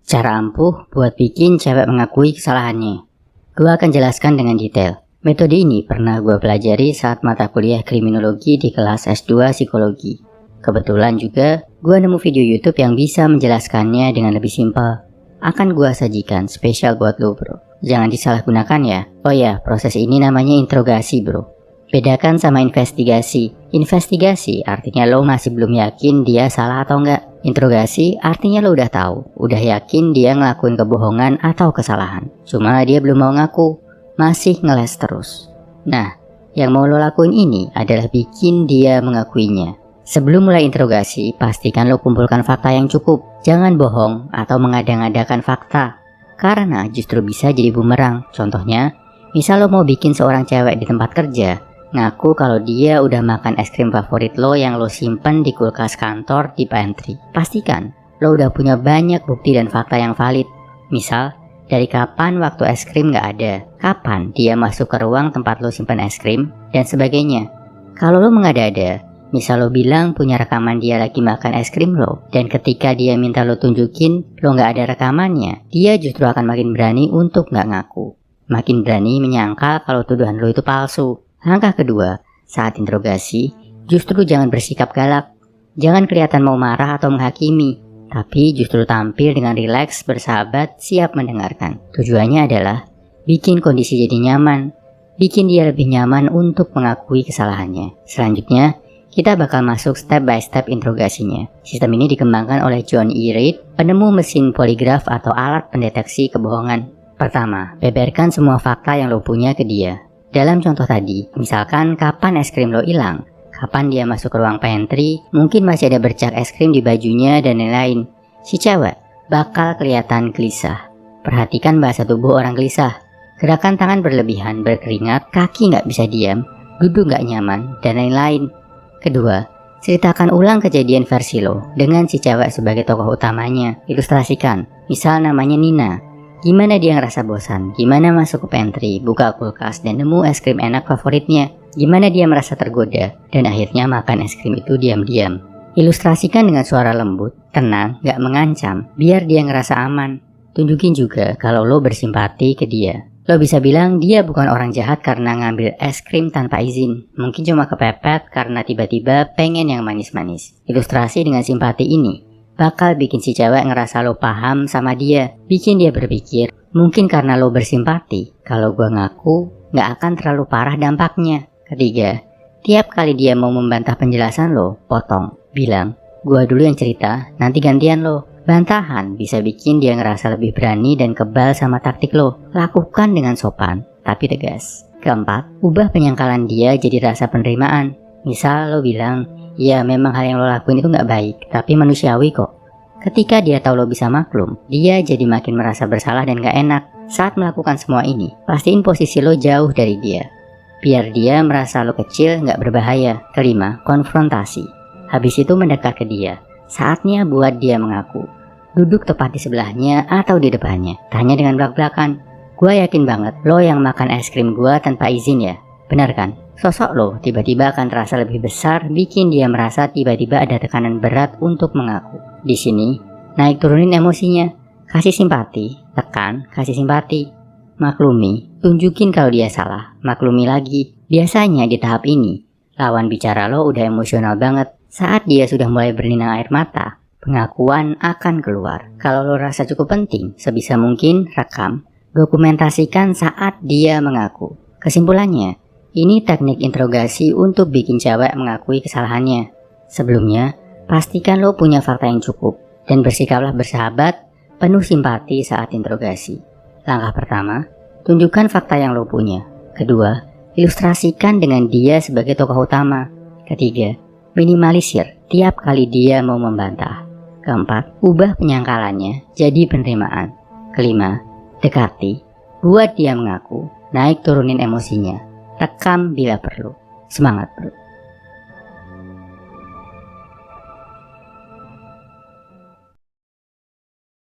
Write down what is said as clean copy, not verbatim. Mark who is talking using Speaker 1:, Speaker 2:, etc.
Speaker 1: Cara ampuh buat bikin cewek mengakui kesalahannya. Gue akan jelaskan dengan detail. Metode ini pernah gue pelajari saat mata kuliah kriminologi di kelas S2 psikologi. Kebetulan juga gue nemu video YouTube yang bisa menjelaskannya dengan lebih simpel. Akan gue sajikan spesial buat lo bro. Jangan disalahgunakan ya. Oh ya, proses ini namanya interogasi bro. Bedakan sama investigasi. Investigasi artinya lo masih belum yakin dia salah atau enggak. Interogasi artinya lo udah tahu, udah yakin dia ngelakuin kebohongan atau kesalahan. Cuma dia belum mau ngaku, masih ngeles terus. Nah, yang mau lo lakuin ini adalah bikin dia mengakuinya. Sebelum mulai interogasi, pastikan lo kumpulkan fakta yang cukup. Jangan bohong atau mengada-ngadakan fakta, karena justru bisa jadi bumerang. Contohnya, misal lo mau bikin seorang cewek di tempat kerja ngaku kalau dia udah makan es krim favorit lo yang lo simpen di kulkas kantor di pantry. Pastikan lo udah punya banyak bukti dan fakta yang valid. Misal, dari kapan waktu es krim gak ada, kapan dia masuk ke ruang tempat lo simpen es krim, dan sebagainya. Kalau lo mengada-ada, misal lo bilang punya rekaman dia lagi makan es krim lo, dan ketika dia minta lo tunjukin lo gak ada rekamannya, dia justru akan makin berani untuk gak ngaku. Makin berani menyangkal kalau tuduhan lo itu palsu. Langkah kedua, saat interogasi, justru jangan bersikap galak. Jangan kelihatan mau marah atau menghakimi, tapi justru tampil dengan rileks, bersahabat, siap mendengarkan. Tujuannya adalah bikin kondisi jadi nyaman, bikin dia lebih nyaman untuk mengakui kesalahannya. Selanjutnya, kita bakal masuk step by step interogasinya. Sistem ini dikembangkan oleh John E. Reid, penemu mesin poligraf atau alat pendeteksi kebohongan. Pertama, beberkan semua fakta yang lo punya ke dia. Dalam contoh tadi, misalkan kapan es krim lo hilang, kapan dia masuk ke ruang pantry, mungkin masih ada bercak es krim di bajunya dan lain-lain. Si cewek bakal kelihatan gelisah. Perhatikan bahasa tubuh orang gelisah. Gerakan tangan berlebihan, berkeringat, kaki nggak bisa diam, duduk nggak nyaman, dan lain-lain. Kedua, ceritakan ulang kejadian versi lo dengan si cewek sebagai tokoh utamanya. Ilustrasikan, misal namanya Nina. Gimana dia ngerasa bosan, gimana masuk ke pantry, buka kulkas, dan nemu es krim enak favoritnya. Gimana dia merasa tergoda, dan akhirnya makan es krim itu diam-diam. Ilustrasikan dengan suara lembut, tenang, gak mengancam, biar dia ngerasa aman. Tunjukin juga kalau lo bersimpati ke dia. Lo bisa bilang dia bukan orang jahat karena ngambil es krim tanpa izin. Mungkin cuma kepepet karena tiba-tiba pengen yang manis-manis. Ilustrasi dengan simpati ini bakal bikin si cewek ngerasa lo paham sama dia. Bikin dia berpikir, mungkin karena lo bersimpati, kalau gue ngaku, gak akan terlalu parah dampaknya. Ketiga, tiap kali dia mau membantah penjelasan lo, potong. Bilang, gue dulu yang cerita, nanti gantian lo. Bantahan bisa bikin dia ngerasa lebih berani dan kebal sama taktik lo. Lakukan dengan sopan, tapi tegas. Keempat, ubah penyangkalan dia jadi rasa penerimaan. Misal lo bilang, ya memang hal yang lo lakuin itu gak baik, tapi manusiawi kok. Ketika dia tahu lo bisa maklum, dia jadi makin merasa bersalah dan gak enak. Saat melakukan semua ini, pastiin posisi lo jauh dari dia, biar dia merasa lo kecil gak berbahaya. Kelima, konfrontasi. Habis itu mendekat ke dia. Saatnya buat dia mengaku. Duduk tepat di sebelahnya atau di depannya. Tanya dengan belak-belakan, gue yakin banget lo yang makan es krim gue tanpa izin ya, benar kan? Sosok lo tiba-tiba akan terasa lebih besar, bikin dia merasa tiba-tiba ada tekanan berat untuk mengaku. Di sini, naik turunin emosinya. Kasih simpati, tekan, kasih simpati. Maklumi, tunjukin kalau dia salah, maklumi lagi. Biasanya di tahap ini, lawan bicara lo udah emosional banget. Saat dia sudah mulai berlinang air mata, pengakuan akan keluar. Kalau lo rasa cukup penting, sebisa mungkin rekam, dokumentasikan saat dia mengaku. Kesimpulannya, ini teknik interogasi untuk bikin cewek mengakui kesalahannya. Sebelumnya, pastikan lo punya fakta yang cukup dan bersikaplah bersahabat, penuh simpati saat interogasi. Langkah pertama, tunjukkan fakta yang lo punya. Kedua, ilustrasikan dengan dia sebagai tokoh utama. Ketiga, minimalisir tiap kali dia mau membantah. Keempat, ubah penyangkalannya jadi penerimaan. Kelima, dekati, buat dia mengaku, naik turunin emosinya. Rekam bila perlu. Semangat bro.